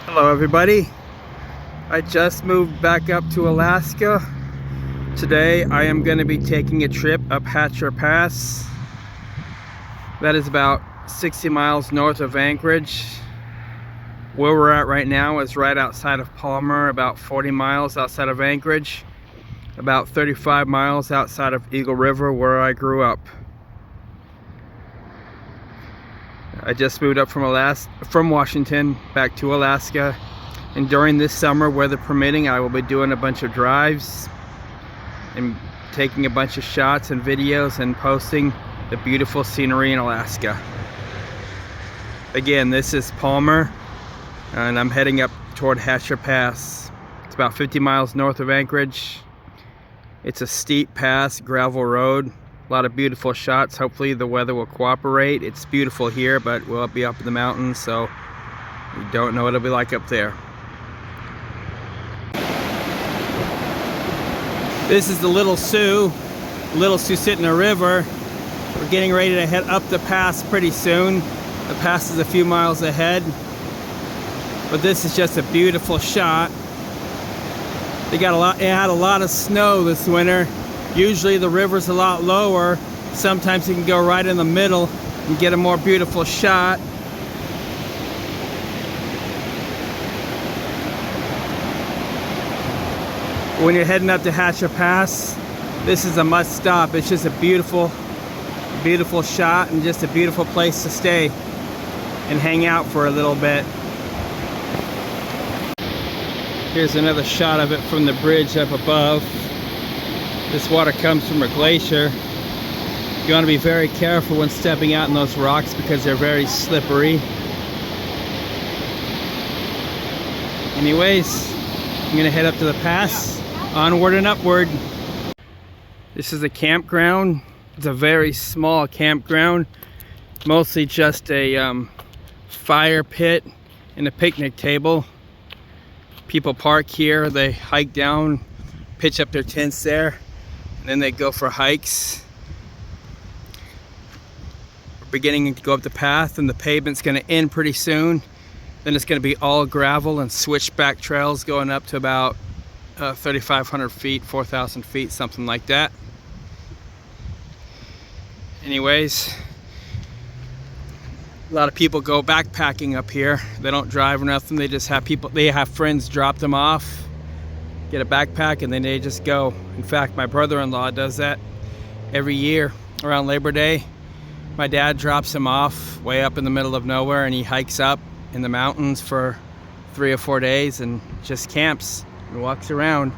Hello everybody. I just moved back up to Alaska. Today I am going to be taking a trip up Hatcher Pass. That is about 60 miles north of Anchorage. Where we're at right now is right outside of Palmer, about 40 miles outside of Anchorage, about 35 miles outside of Eagle River where I grew up. I just moved up from Washington back to Alaska, and during this summer, weather permitting, I will be doing a bunch of drives and taking a bunch of shots and videos and posting the beautiful scenery in Alaska. Again, this is Palmer and I'm heading up toward Hatcher Pass. It's about 50 miles north of Anchorage. It's a steep pass, gravel road. A lot of beautiful shots. Hopefully the weather will cooperate. It's beautiful here, but we'll be up in the mountains, so we don't know what it'll be like up there. This is the Little Sioux. Little Sioux sit in a river. We're getting ready to head up the pass pretty soon. The pass is a few miles ahead, but this is just a beautiful shot. It had a lot of snow this winter. Usually the river's a lot lower. Sometimes you can go right in the middle and get a more beautiful shot. When you're heading up to Hatcher Pass, this is a must stop. It's just a beautiful, beautiful shot and just a beautiful place to stay and hang out for a little bit. Here's another shot of it from the bridge up above. This water comes from a glacier. You want to be very careful when stepping out in those rocks because they're very slippery. Anyways, I'm gonna head up to the pass, onward and upward. This is a campground. It's a very small campground, mostly just a fire pit and a picnic table. People park here, they hike down, pitch up their tents there, and then they go for hikes. We're beginning to go up the path and the pavement's gonna end pretty soon. Then it's gonna be all gravel and switchback trails going up to about 3,500 feet, 4,000 feet, something like that. Anyways, a lot of people go backpacking up here. They don't drive or nothing, they just have friends drop them off, get a backpack, and then they just go. In fact, my brother-in-law does that every year around Labor Day. My dad drops him off way up in the middle of nowhere and he hikes up in the mountains for 3 or 4 days and just camps and walks around.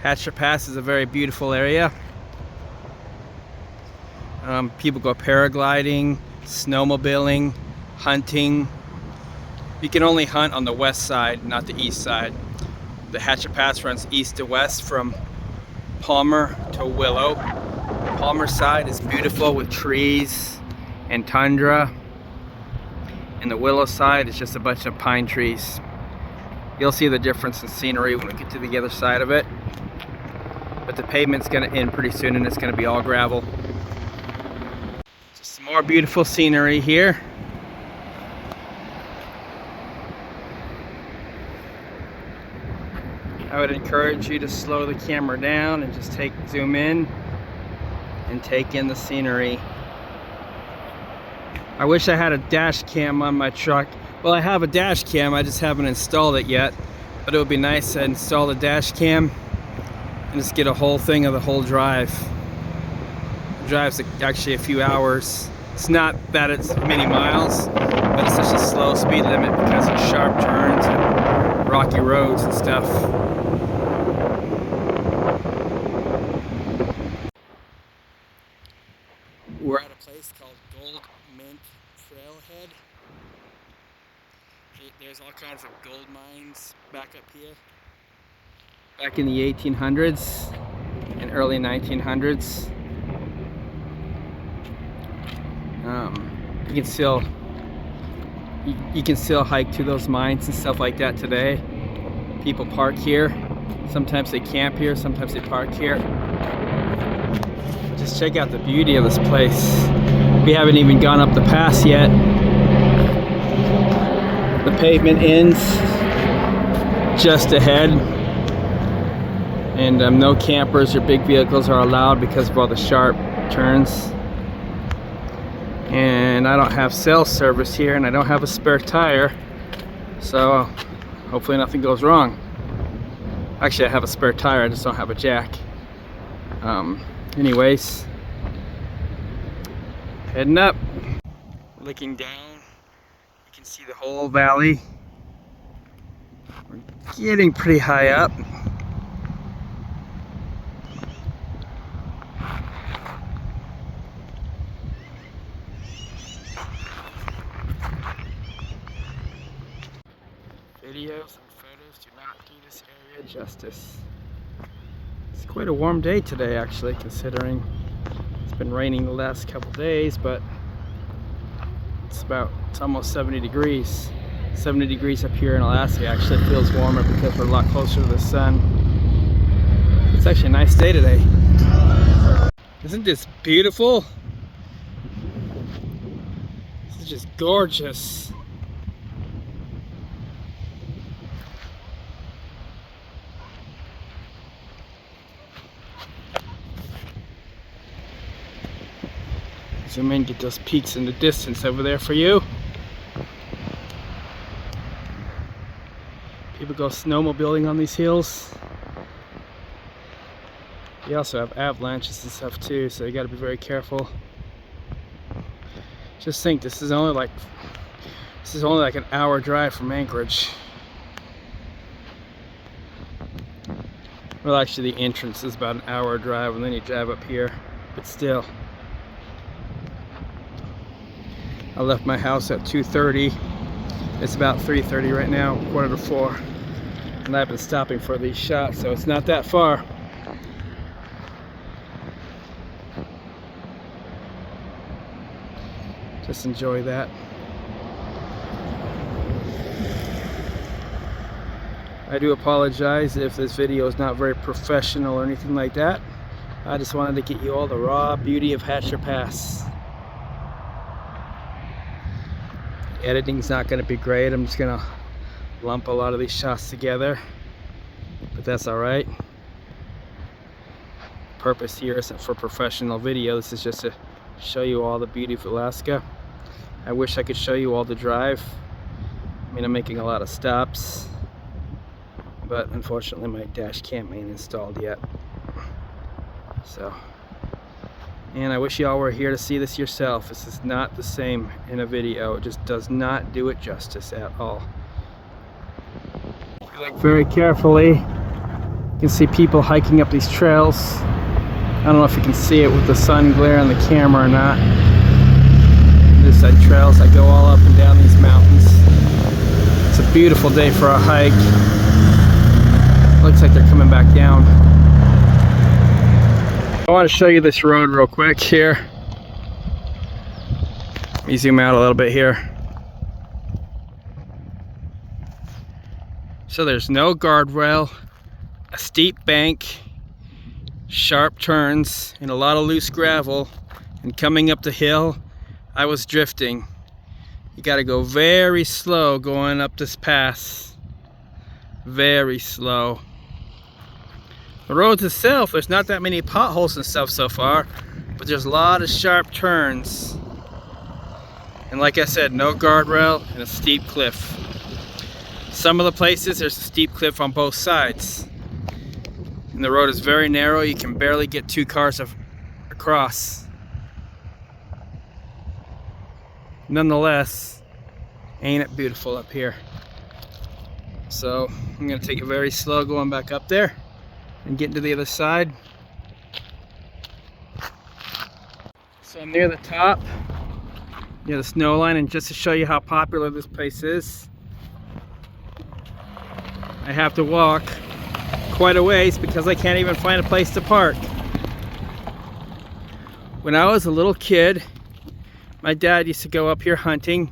Hatcher Pass is a very beautiful area. People go paragliding, snowmobiling, hunting. You can only hunt on the west side, not the east side. The Hatcher Pass runs east to west from Palmer to Willow. The Palmer side is beautiful with trees and tundra, and the Willow side is just a bunch of pine trees. You'll see the difference in scenery when we get to the other side of it. But the pavement's gonna end pretty soon and it's gonna be all gravel. Just some more beautiful scenery here. I would encourage you to slow the camera down and just zoom in and take in the scenery. I wish I had a dash cam on my truck. Well, I have a dash cam, I just haven't installed it yet. But it would be nice to install the dash cam and just get a whole thing of the whole drive. The drive's actually a few hours. It's not that it's many miles, but it's such a slow speed limit because of sharp turns and rocky roads and stuff. We're at a place called Gold Mint Trailhead. There's all kinds of gold mines back up here. Back in the 1800s and early 1900s. You can still hike to those mines and stuff like that today. People park here. Sometimes they camp here, sometimes they park here. Just check out the beauty of this place. We haven't even gone up the pass yet. pavement ends just ahead, and no campers or big vehicles are allowed because of all the sharp turns. And I don't have cell service here, and I don't have a spare tire, so hopefully nothing goes wrong. Actually, I have a spare tire, I just don't have a jack. Anyways, heading up. Looking down, you can see the whole valley. We're getting pretty high up. Videos and photos do not do this area justice. It's quite a warm day today, actually, considering it's been raining the last couple days, but it's almost 70 degrees. 70 degrees up here in Alaska. Actually feels warmer because we're a lot closer to the sun. It's actually a nice day today. Isn't this beautiful? This is just gorgeous. Zoom in, get those peaks in the distance over there for you. People go snowmobiling on these hills. You also have avalanches and stuff too, so you got to be very careful. Just think, this is only like an hour drive from Anchorage. Well, actually, the entrance is about an hour drive, and then you drive up here. But still. I left my house at 2:30. It's about 3:30 right now, 3:45. And I've been stopping for these shots, so it's not that far. Just enjoy that. I do apologize if this video is not very professional or anything like that. I just wanted to get you all the raw beauty of Hatcher Pass. Editing's not going to be great. I'm just going to lump a lot of these shots together, but that's alright. Purpose here isn't for professional video. This is just to show you all the beauty of Alaska. I wish I could show you all the drive. I mean, I'm making a lot of stops, but unfortunately my dash cam ain't installed yet. So, and I wish y'all were here to see this yourself. This is not the same in a video. It just does not do it justice at all. If you look very carefully, you can see people hiking up these trails. I don't know if you can see it with the sun glare on the camera or not. This side trails that go all up and down these mountains. It's a beautiful day for a hike. Looks like they're coming back down. I want to show you this road real quick here. Let me zoom out a little bit here. So there's no guardrail, a steep bank, sharp turns, and a lot of loose gravel. And coming up the hill, I was drifting. You got to go very slow going up this pass. Very slow. The roads itself, there's not that many potholes and stuff so far, but there's a lot of sharp turns. And like I said, no guardrail and a steep cliff. Some of the places there's a steep cliff on both sides. And the road is very narrow, you can barely get two cars across. Nonetheless, ain't it beautiful up here. So I'm gonna take it very slow going back up there and getting to the other side. So I'm near the top, near the snow line, and just to show you how popular this place is, I have to walk quite a ways because I can't even find a place to park. When I was a little kid, my dad used to go up here hunting.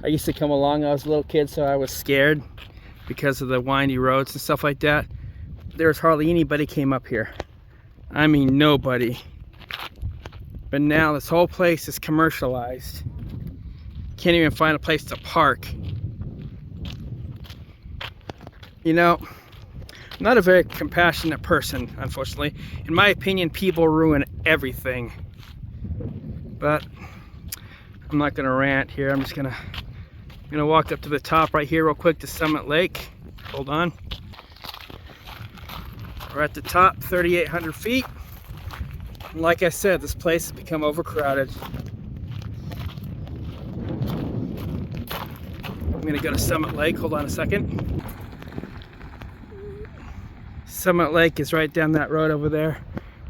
I used to come along. I was a little kid, so I was scared because of the windy roads and stuff like that. There was hardly anybody came up here. I mean, nobody. But now this whole place is commercialized. Can't even find a place to park. You know, I'm not a very compassionate person, unfortunately. In my opinion, people ruin everything. But I'm not gonna rant here. I'm gonna walk up to the top right here real quick to Summit Lake. Hold on. We're at the top, 3,800 feet. And like I said, this place has become overcrowded. I'm gonna go to Summit Lake. Hold on a second. Summit Lake is right down that road over there.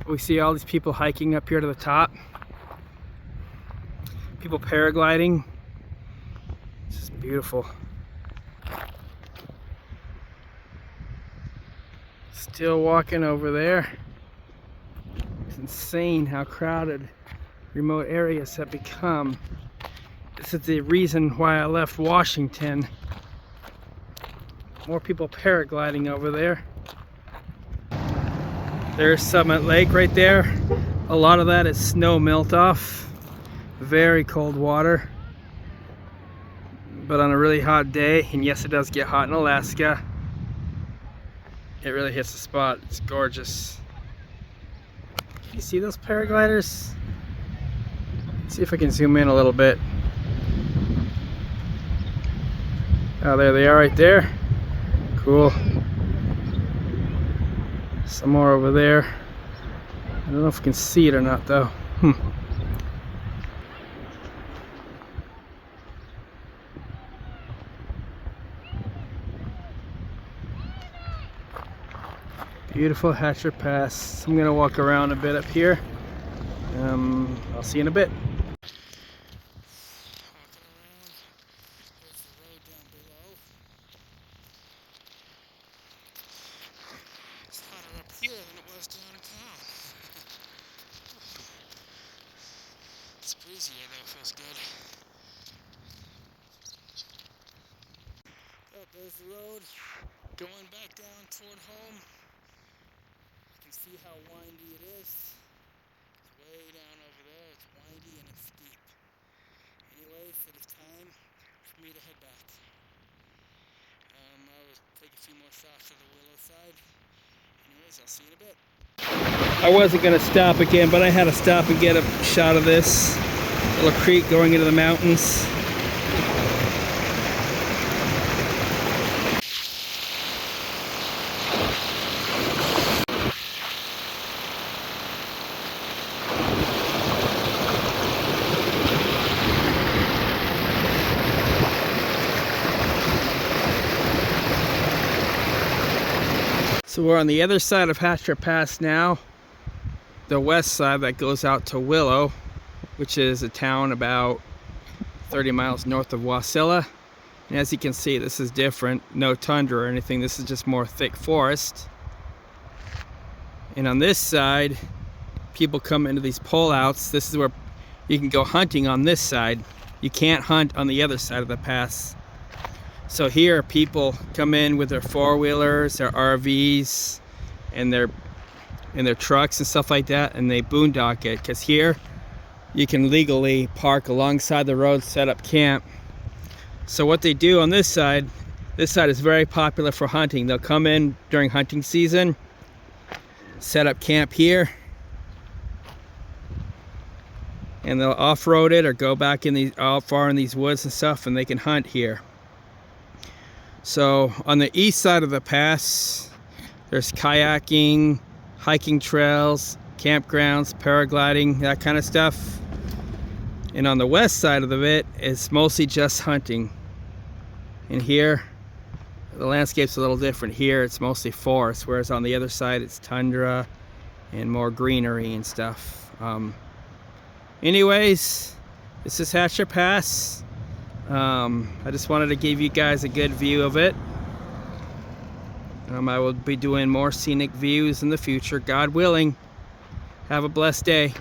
We see all these people hiking up here to the top. People paragliding. It's just beautiful. Still walking over there. It's insane how crowded remote areas have become. This is the reason why I left Washington. More people paragliding over there. There's Summit Lake right there. A lot of that is snow melt off. Very cold water. But on a really hot day, and yes, it does get hot in Alaska, it really hits the spot. It's gorgeous. You see those paragliders? Let's see if I can zoom in a little bit. Oh, there they are right there. Cool. Some more over there. I don't know if you can see it or not though. Beautiful Hatcher Pass. I'm gonna walk around a bit up here. I'll see you in a bit. It's hotter up here than it was downtown. It's breezy here though, it feels good. Oh, there's the road going back down toward home. You can see how windy it is. It's way down over there. It's windy and it's steep. Anyways, it is time for me to head back. I will take a few more shots of the Willow side. Anyways, I'll see you in a bit. I wasn't going to stop again, but I had to stop and get a shot of this little creek going into the mountains. So we're on the other side of Hatcher Pass now, the west side that goes out to Willow, which is a town about 30 miles north of Wasilla. And as you can see, this is different. No tundra or anything. This is just more thick forest. And on this side, people come into these pullouts. This is where you can go hunting on this side. You can't hunt on the other side of the pass. So here people come in with their four-wheelers, their RVs, and their trucks and stuff like that, and they boondock it, because here you can legally park alongside the road, set up camp. So what they do on this side is very popular for hunting. They'll come in during hunting season, set up camp here, and they'll off-road it or go back in these out far in these woods and stuff, and they can hunt here. So on the east side of the pass, there's kayaking, hiking trails, campgrounds, paragliding, that kind of stuff. And on the west side of it, it's mostly just hunting. And here, the landscape's a little different. Here, it's mostly forest, whereas on the other side, it's tundra and more greenery and stuff. Anyways, this is Hatcher Pass. I just wanted to give you guys a good view of it. I will be doing more scenic views in the future, God willing. Have a blessed day.